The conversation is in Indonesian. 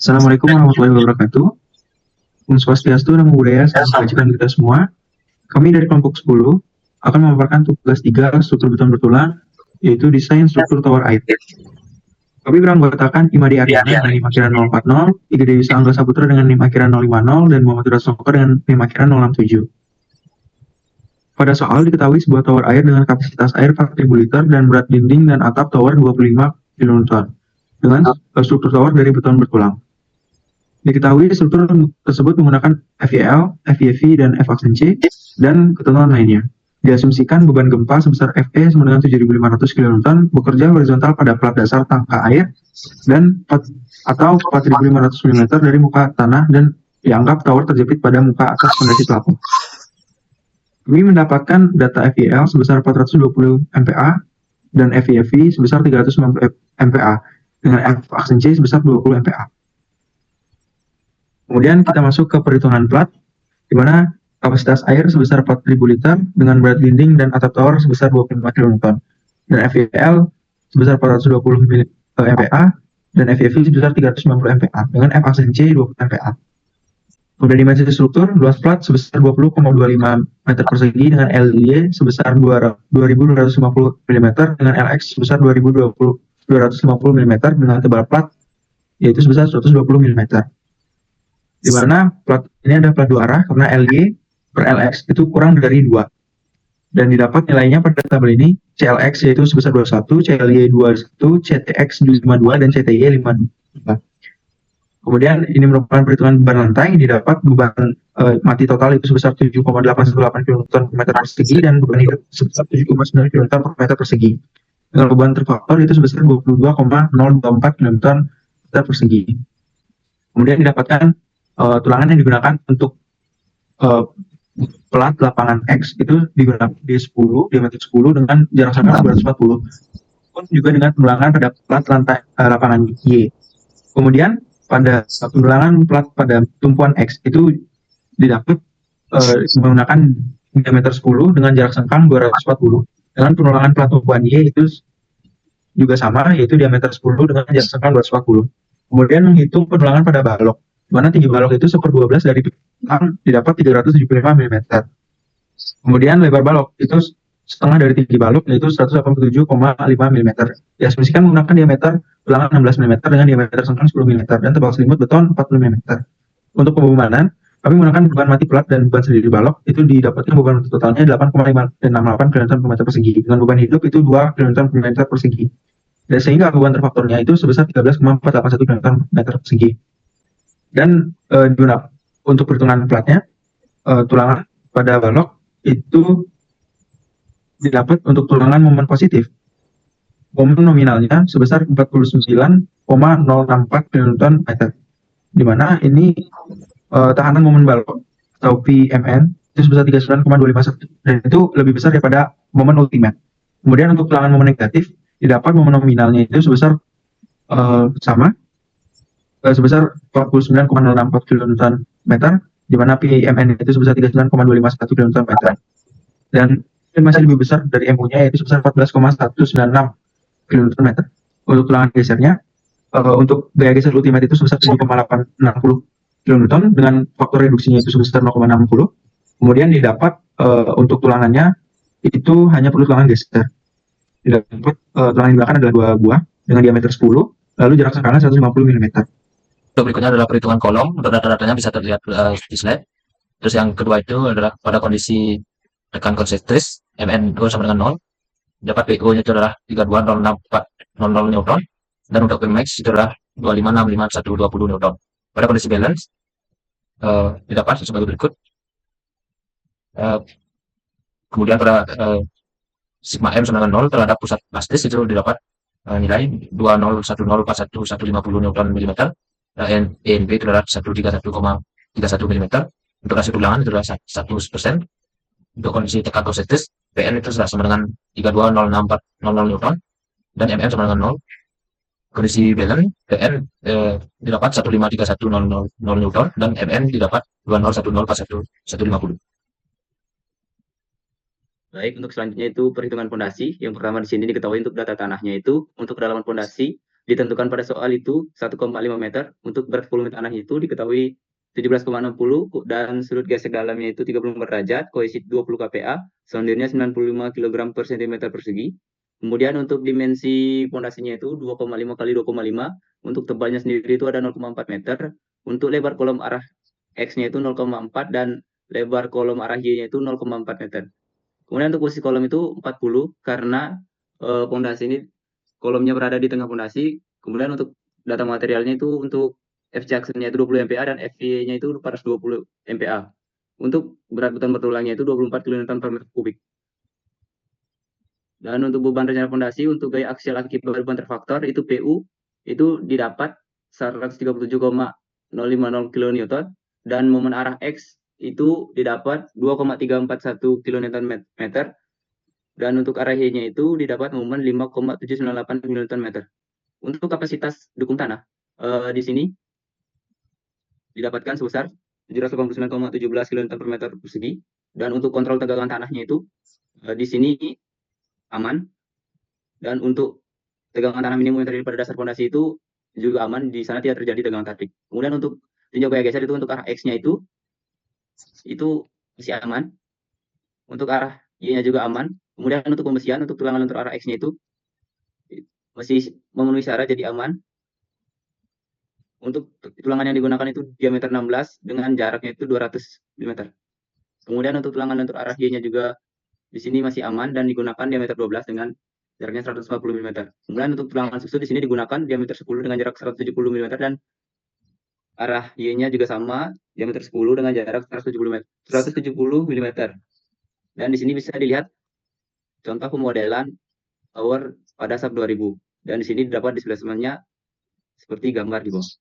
Assalamualaikum warahmatullahi wabarakatuh. Om Swastiastu, Namo Buddhaya, salam kebajikan kita semua. Kami dari kelompok 10 akan memaparkan tugas 3 struktur beton bertulang, yaitu desain struktur tower air. Kami beranggotakan Imadi Ariana dengan NIM akhiran 040, Iga Dewi Angga Saputra dengan NIM akhiran 050, dan Muhammad Rasoko dengan NIM akhiran 067. Pada soal diketahui sebuah tower air dengan kapasitas air 4.000 liter dan berat dinding dan atap tower 25 kN dengan struktur tower dari beton bertulang. Diketahui struktur tersebut menggunakan FEL, FEV, dan FAXNC, dan ketentuan lainnya. Diasumsikan beban gempa sebesar FE sama dengan 7.500 kN bekerja horizontal pada plat dasar tangka air dan atau 4.500 mm dari muka tanah dan dianggap tower terjepit pada muka atas fondasi pelapon. Kami mendapatkan data FEL sebesar 420 MPa dan FEV sebesar 390 MPa dengan FAXNC sebesar 20 MPa. Kemudian kita masuk ke perhitungan plat, di mana kapasitas air sebesar 4.000 liter dengan berat dinding dan atap tower sebesar 25 kN, dan FEL sebesar 420 MPa, dan FEV sebesar 390 MPa, dengan FAXNC 20 MPa. Kemudian dimensi struktur, luas plat sebesar 20,25 meter persegi dengan LY sebesar 2.250 mm, dengan LX sebesar 2.250 mm, dengan tebal plat yaitu sebesar 120 mm. Di mana plat ini ada plat dua arah karena LY per LX itu kurang dari 2. Dan didapat nilainya pada tabel ini CLX yaitu sebesar 21, CLY 21, CTX 52, dan CTY 52. Kemudian ini merupakan perhitungan beban lantai, didapat beban mati total itu sebesar 7,818 kN per meter persegi dan beban hidup sebesar 7,9 kN per meter persegi. Dengan beban terfaktor itu sebesar 22,024 kN per meter persegi. Kemudian didapatkan tulangan yang digunakan untuk plat lapangan X itu digunakan di 10, diameter 10 dengan jarak sangkar 240. Pun juga dengan tulangan pada plat lantai lapangan Y. Kemudian pada tulangan plat pada tumpuan X itu didapat menggunakan diameter 10 dengan jarak sengkang 240. Dengan penulangan plat tumpuan Y itu juga sama, yaitu diameter 10 dengan jarak sengkang 240. Kemudian menghitung penulangan pada balok, mana tinggi balok itu 1/12 dari tulang didapat 375 mm. Kemudian lebar balok itu setengah dari tinggi balok yaitu 187,5 mm. Diasumsikan menggunakan diameter tulangan 16 mm dengan diameter sengkang 10 mm dan tebal selimut beton 40 mm. Untuk pembebanan, kami menggunakan beban mati plat dan beban sendiri balok itu didapatkan beban totalnya 8,568 kN per meter persegi dengan beban hidup itu 2 kN per meter persegi. Dan sehingga beban terfaktornya itu sebesar 13,481 kN per meter persegi. Dan untuk perhitungan platnya, tulangan pada balok itu didapat untuk tulangan momen positif. Momen nominalnya sebesar 49,064 kN meter. Di mana ini tahanan momen balok atau PMN itu sebesar 39,251 dan itu lebih besar daripada momen ultimate. Kemudian untuk tulangan momen negatif didapat momen nominalnya itu sebesar sama sebesar 49,064 kN meter, di mana PMN itu sebesar 39,251 kN meter. Dan masih lebih besar dari MU-nya yaitu sebesar 14,196 kN meter. Untuk tulangan gesernya, untuk gaya geser ultimate itu sebesar 7,860 kN dengan faktor reduksinya itu sebesar 0,60. Kemudian didapat untuk tulangannya itu hanya perlu tulangan geser. Didapat tulangan yang digunakan adalah 2 buah dengan diameter 10, lalu jarak sengkangnya 150 mm. Berikutnya adalah perhitungan kolom. Untuk data-datanya bisa terlihat di slide. Terus yang kedua itu adalah pada kondisi tekan konsentris MN2 sama dengan 0. Dapat PO nya itu adalah 32,06400 Newton. Dan untuk Pmax itu adalah 25,65120 Newton. Pada kondisi balance didapat sebagai berikut. Kemudian pada sigma M sama dengan 0 terhadap pusat plastis itu didapat nilai 20104150 Newton mm. Dan ENP itu adalah 131,31 mm. Untuk rasio tulangan itu adalah 100%. Untuk kondisi tekan konsentris PN itu sama dengan 32,06400 Newton dan MM sama dengan 0. Kondisi balance PN didapat 153,100 Newton dan MN didapat 20104150. Baik, untuk selanjutnya itu perhitungan fondasi. Yang pertama di sini diketahui untuk data tanahnya itu untuk kedalaman fondasi ditentukan pada soal itu 1,5 meter. Untuk berat volume tanah itu diketahui 17,60 dan sudut gesek dalamnya itu 34 derajat, koefisien 20 kPa, lendirnya 95 kg per cm persegi. Kemudian untuk dimensi pondasinya itu 2,5 kali 2,5. Untuk tebalnya sendiri itu ada 0,4 meter. Untuk lebar kolom arah X-nya itu 0,4 dan lebar kolom arah Y-nya itu 0,4 meter. Kemudian untuk posisi kolom itu 40 karena pondasi ini kolomnya berada di tengah pondasi. Kemudian untuk data materialnya itu untuk FC aksennya itu 20 MPa dan FY-nya itu 420 MPa. Untuk berat beton bertulangnya itu 24 kN per meter kubik. Dan untuk beban rencana fondasi untuk gaya aksial akibat beban terfaktor itu PU itu didapat 137,050 kN dan momen arah X itu didapat 2,341 kN meter dan untuk arah Y-nya itu didapat momen 5,798 kN meter. Untuk kapasitas dukung tanah di sini didapatkan sebesar 789,17 kN per meter persegi dan untuk kontrol tegangan tanahnya itu di sini aman dan untuk tegangan tanah minimum yang terjadi pada dasar fondasi itu juga aman, di sana tidak terjadi tegangan tarik. Kemudian untuk tinjau gaya geser itu untuk arah X-nya itu masih aman, untuk arah Y-nya juga aman. Kemudian untuk pembesian untuk tulangan lentur arah X-nya itu masih memenuhi syarat jadi aman. Untuk tulangan yang digunakan itu diameter 16 dengan jaraknya itu 200 mm. Kemudian untuk tulangan lentur arah Y-nya juga di sini masih aman dan digunakan diameter 12 dengan jaraknya 150 mm. Kemudian untuk tulangan susu di sini digunakan diameter 10 dengan jarak 170 mm dan arah Y-nya juga sama, diameter 10 dengan jarak 170 mm. Dan di sini bisa dilihat contoh pemodelan tower pada SAP 2000. Dan di sini dapat displacement-nya seperti gambar di bawah.